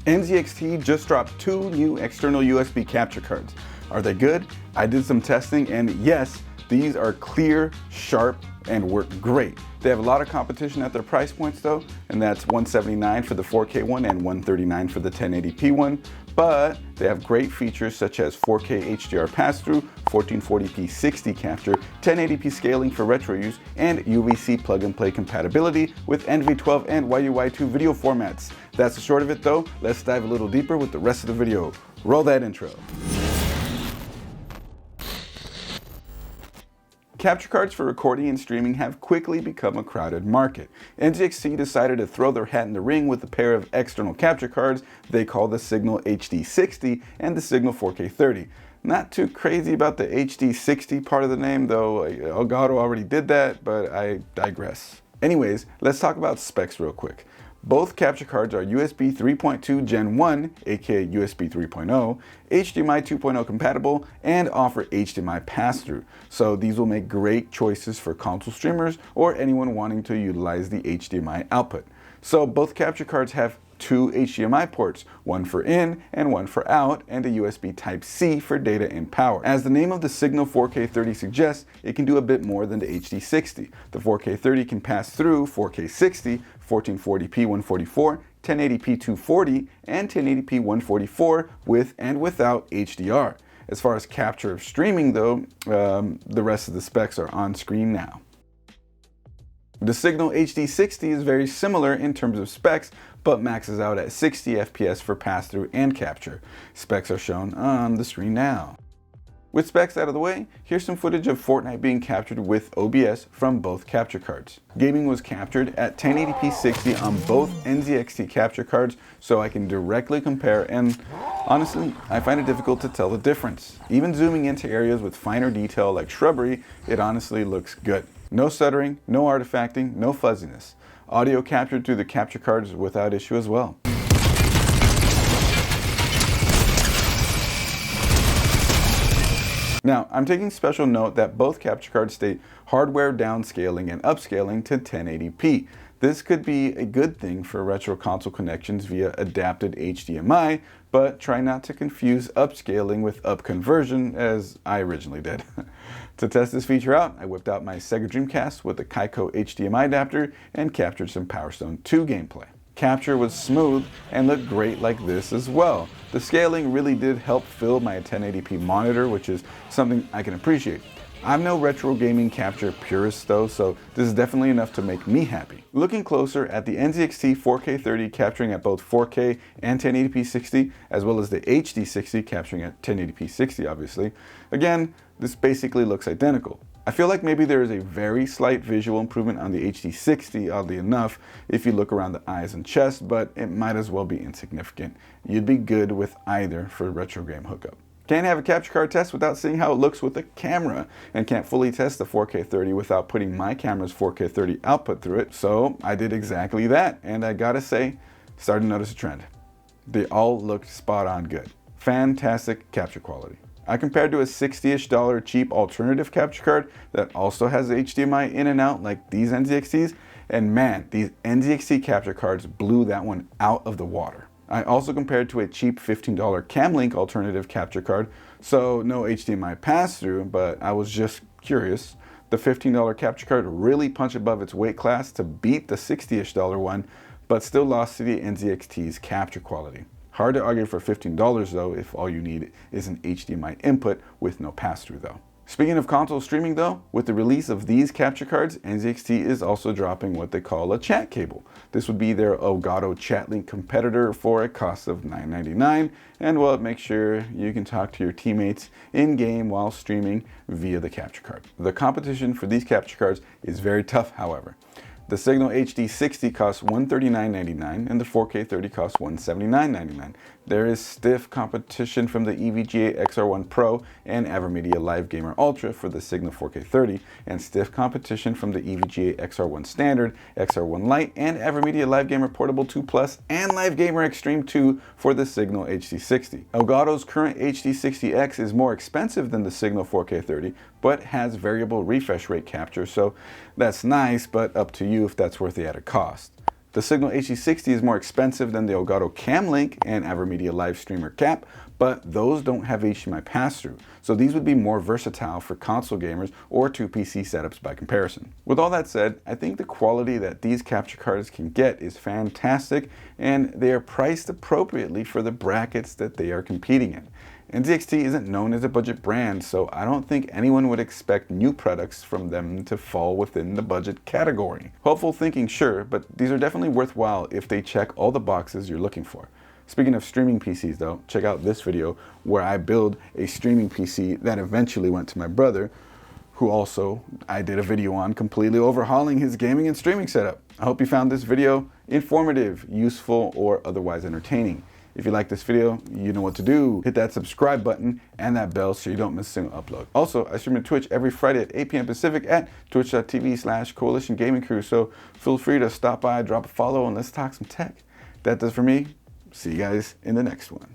NZXT just dropped 2 new external USB capture cards. Are they good? I did some testing and yes, these are clear, sharp, and work great. They have a lot of competition at their price points though, and that's $179 for the 4K one and $139 for the 1080p one. But they have great features such as 4K HDR pass-through, 1440p 60 capture, 1080p scaling for retro use, and UVC plug-and-play compatibility with NV12 and YUY2 video formats. That's the short of it though. Let's dive a little deeper with the rest of the video. Roll that intro. Capture cards for recording and streaming have quickly become a crowded market. NZXT decided to throw their hat in the ring with a pair of external capture cards they call the Signal HD60 and the Signal 4K30. Not too crazy about the HD60 part of the name though, Elgato already did that, but I digress. Anyways, let's talk about specs real quick. Both capture cards are USB 3.2 Gen 1, aka USB 3.0, HDMI 2.0 compatible, and offer HDMI pass-through. So these will make great choices for console streamers or anyone wanting to utilize the HDMI output. So both capture cards have 2 HDMI ports, one for in and one for out, and a USB Type-C for data and power. As the name of the Signal 4K30 suggests, it can do a bit more than the HD60. The 4K30 can pass through 4K 60, 1440p 144, 1080p 240, and 1080p 144 with and without HDR. As far as capture of streaming though, the rest of the specs are on screen now. The Signal HD60 is very similar in terms of specs, but maxes out at 60 FPS for pass-through and capture. Specs are shown on the screen now. With specs out of the way, here's some footage of Fortnite being captured with OBS from both capture cards. Gaming was captured at 1080p 60 on both NZXT capture cards, so I can directly compare, and honestly, I find it difficult to tell the difference. Even zooming into areas with finer detail like shrubbery, it honestly looks good. No stuttering, no artifacting, no fuzziness. Audio captured through the capture cards without issue as well. Now, I'm taking special note that both capture cards state hardware downscaling and upscaling to 1080p. This could be a good thing for retro console connections via adapted HDMI, but try not to confuse upscaling with upconversion as I originally did. To test this feature out, I whipped out my Sega Dreamcast with a Kaiko HDMI adapter and captured some Power Stone 2 gameplay. Capture was smooth and looked great like this as well. The scaling really did help fill my 1080p monitor, which is something I can appreciate. I'm no retro gaming capture purist though, so this is definitely enough to make me happy. Looking closer at the NZXT 4K30 capturing at both 4K and 1080p 60, as well as the HD60 capturing at 1080p 60 obviously, again, this basically looks identical. I feel like maybe there is a very slight visual improvement on the HD60, oddly enough, if you look around the eyes and chest, but it might as well be insignificant. You'd be good with either for retro game hookup. Can't have a capture card test without seeing how it looks with a camera, and can't fully test the 4K30 without putting my camera's 4K30 output through it, so I did exactly that, and I gotta say, started to notice a trend. They all looked spot on good. Fantastic capture quality. I compared to a $60-ish cheap alternative capture card that also has HDMI in and out like these NZXTs, and man, these NZXT capture cards blew that one out of the water. I also compared to a cheap $15 camlink alternative capture card, so no HDMI pass-through, but I was just curious. The $15 capture card really punched above its weight class to beat the $60-ish one, but still lost to the NZXT's capture quality. Hard to argue for $15 though if all you need is an HDMI input with no pass-through though. Speaking of console streaming though, with the release of these capture cards, NZXT is also dropping what they call a chat cable. This would be their Elgato ChatLink competitor for a cost of $9.99, and well, make sure you can talk to your teammates in-game while streaming via the capture card. The competition for these capture cards is very tough, however. The Signal HD60 costs $139.99 and the 4K30 costs $179.99. There is stiff competition from the evga XR1 Pro and avermedia Live Gamer Ultra for the Signal 4K30, and stiff competition from the evga XR1 Standard, XR1 Lite, and avermedia Live Gamer Portable 2 Plus and Live Gamer Extreme 2 for the Signal HD60. Elgato's current HD60X is more expensive than the Signal 4K30, but has variable refresh rate capture, so that's nice, but up to you if that's worth the added cost. The Signal HD60 is more expensive than the Elgato Camlink and Avermedia Live Streamer Cap, but those don't have HDMI pass-through, so these would be more versatile for console gamers or 2 PC setups by comparison. With all that said, I think the quality that these capture cards can get is fantastic, and they are priced appropriately for the brackets that they are competing in. NZXT isn't known as a budget brand, so I don't think anyone would expect new products from them to fall within the budget category. Hopeful thinking, sure, but these are definitely worthwhile if they check all the boxes you're looking for. Speaking of streaming PCs though, check out this video where I build a streaming PC that eventually went to my brother, who also I did a video on completely overhauling his gaming and streaming setup. I hope you found this video informative, useful, or otherwise entertaining. If you like this video, you know what to do. Hit that subscribe button and that bell so you don't miss a single upload. Also, I stream to Twitch every Friday at 8 p.m. Pacific at twitch.tv/Coalition Gaming Crew. So feel free to stop by, drop a follow, and let's talk some tech. That does for me. See you guys in the next one.